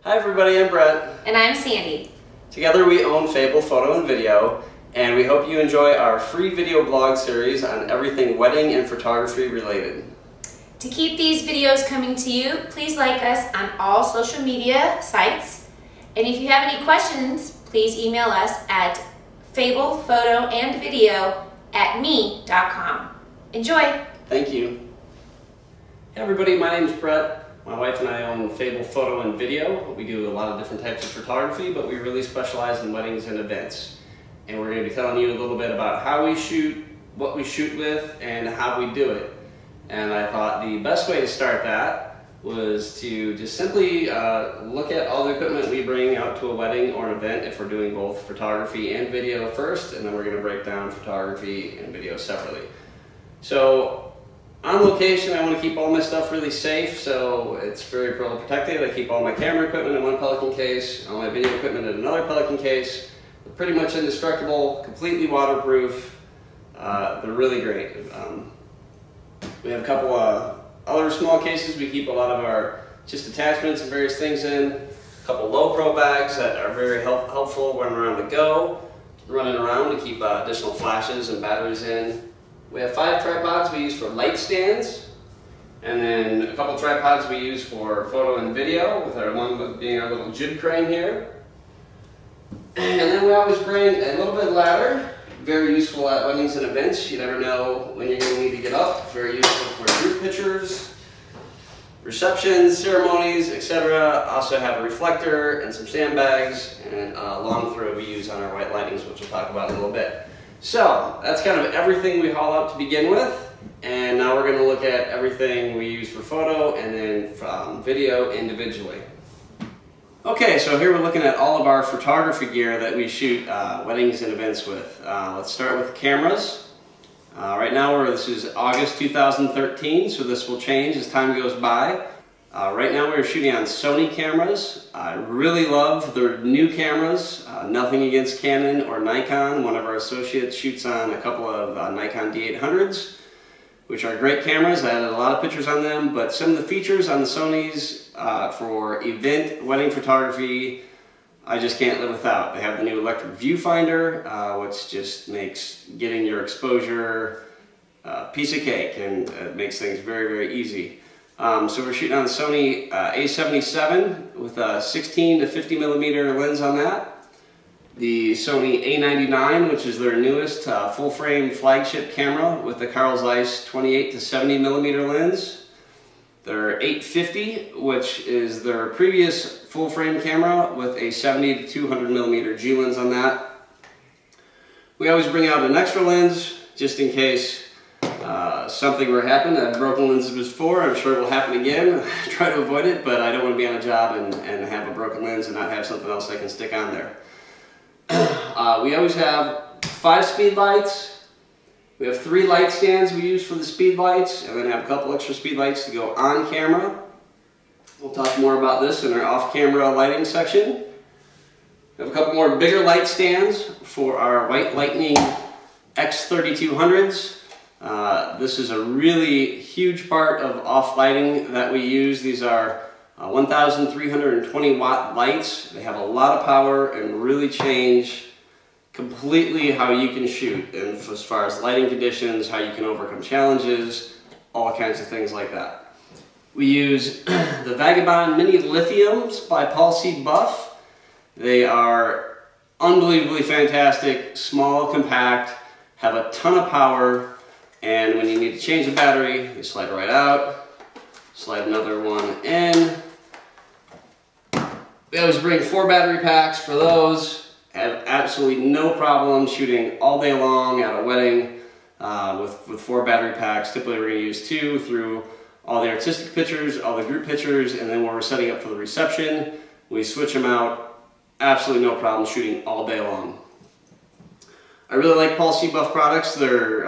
Hi everybody, I'm Brett. And I'm Sandy. Together we own Fable Photo and Video, and we hope you enjoy our free video blog series on everything wedding and photography related. To keep these videos coming to you, please like us on all social media sites. And if you have any questions, please email us at fablephotoandvideo@me.com. Enjoy! Thank you. Hey everybody, my name's Brett. My wife and I own Fable Photo and Video. We do a lot of different types of photography, but we really specialize in weddings and events. And we're going to be telling you a little bit about how we shoot, what we shoot with, and how we do it. And I thought the best way to start that was to just simply look at all the equipment we bring out to a wedding or an event if we're doing both photography and video first, and then we're going to break down photography and video separately. So on location, I want to keep all my stuff really safe, so it's very protected. I keep all my camera equipment in one Pelican case, all my video equipment in another Pelican case. They're pretty much indestructible, completely waterproof. They're really great. We have a couple other small cases we keep a lot of our just attachments and various things in. A couple low pro bags that are very helpful when we're on the go, running around to keep additional flashes and batteries in. We have 5 tripods we use for light stands, and then a couple tripods we use for photo and video, with our one being our little jib crane here. And then we always bring a little bit of ladder, very useful at weddings and events. You never know when you're going to need to get up. Very useful for group pictures, receptions, ceremonies, etc. Also have a reflector and some sandbags, and a long throw we use on our white lightnings, which we'll talk about in a little bit. So that's kind of everything we haul out to begin with, and now we're going to look at everything we use for photo and then video individually. Okay, so here we're looking at all of our photography gear that we shoot weddings and events with. Let's start with cameras. Right now this is August 2013, so this will change as time goes by. Right now we're shooting on Sony cameras. I really love their new cameras. Nothing against Canon or Nikon. One of our associates shoots on a couple of Nikon D800s, which are great cameras. I added a lot of pictures on them, but some of the features on the Sonys for event wedding photography, I just can't live without. They have the new electric viewfinder, which just makes getting your exposure a piece of cake, and it makes things very, very easy. So we're shooting on the Sony A77 with a 16 to 50 millimeter lens on that. The Sony A99, which is their newest full frame flagship camera with the Carl Zeiss 28 to 70 millimeter lens. Their 850, which is their previous full frame camera with a 70 to 200 millimeter G lens on that. We always bring out an extra lens just in case something were to happen. I've broken lenses before, I'm sure it will happen again. I try to avoid it, but I don't want to be on a job and have a broken lens and not have something else I can stick on there. We always have 5 speed lights. We have 3 light stands we use for the speed lights, and then have a couple extra speed lights to go on camera. We'll talk more about this in our off-camera lighting section. We have a couple more bigger light stands for our White Lightning X3200s. This is a really huge part of off lighting that we use. These are 1,320 watt lights. They have a lot of power and really change completely how you can shoot, and as far as lighting conditions, how you can overcome challenges, all kinds of things like that. We use the Vagabond Mini Lithiums by Paul C. Buff. They are unbelievably fantastic, small, compact, have a ton of power, and when you need to change the battery, you slide right out, slide another one in. We always bring 4 battery packs for those. Have absolutely no problem shooting all day long at a wedding with 4 battery packs. Typically we're going to use 2 through all the artistic pictures, all the group pictures, and then when we're setting up for the reception, we switch them out. Absolutely no problem shooting all day long. I really like Paul C. Buff products. They're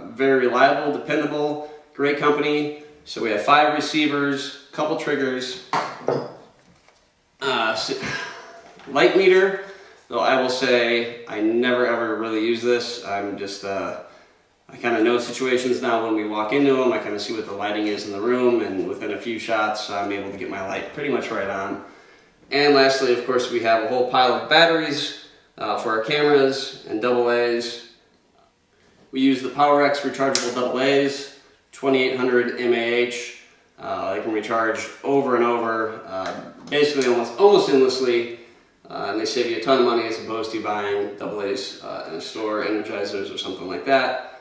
very reliable, dependable, great company. So we have 5 receivers, couple triggers, light meter, though I will say I never ever really use this. I'm just, I kind of know situations now when we walk into them. I kind of see what the lighting is in the room, and within a few shots I'm able to get my light pretty much right on. And lastly, of course, we have a whole pile of batteries for our cameras and AA's. We use the PowerX rechargeable AA's, 2800 mAh. They can recharge over and over, basically almost endlessly, and they save you a ton of money as opposed to buying AA's in a store, Energizers or something like that.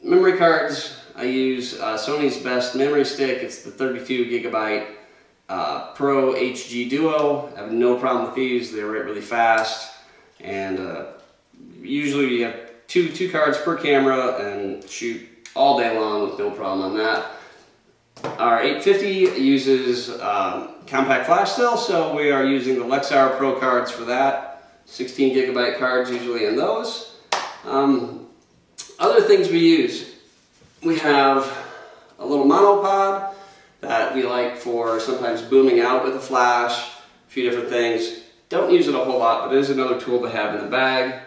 Memory cards, I use Sony's best memory stick. It's the 32 gigabyte Pro HG Duo. I have no problem with these. They write really fast, and usually you have two cards per camera and shoot all day long with no problem on that. Our 850 uses compact flash still, so we are using the Lexar Pro cards for that. 16 gigabyte cards usually in those. Other things we use, we have a little monopod that we like for sometimes booming out with a flash, a few different things. Don't use it a whole lot, but it is another tool to have in the bag.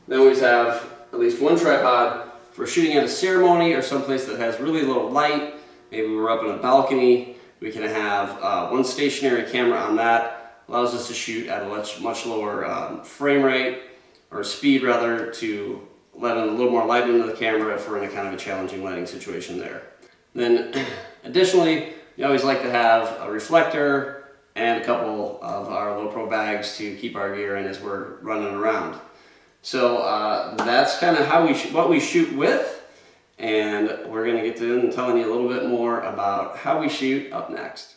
Then we always have at least one tripod for shooting at a ceremony or someplace that has really low light. Maybe we're up in a balcony. We can have one stationary camera on that. Allows us to shoot at a much lower frame rate, or speed rather, to let in a little more light into the camera if we're in a kind of a challenging lighting situation there. Then additionally, we always like to have a reflector and a couple of our low pro bags to keep our gear in as we're running around. So that's kind of how what we shoot with, and we're going to get to telling you a little bit more about how we shoot up next.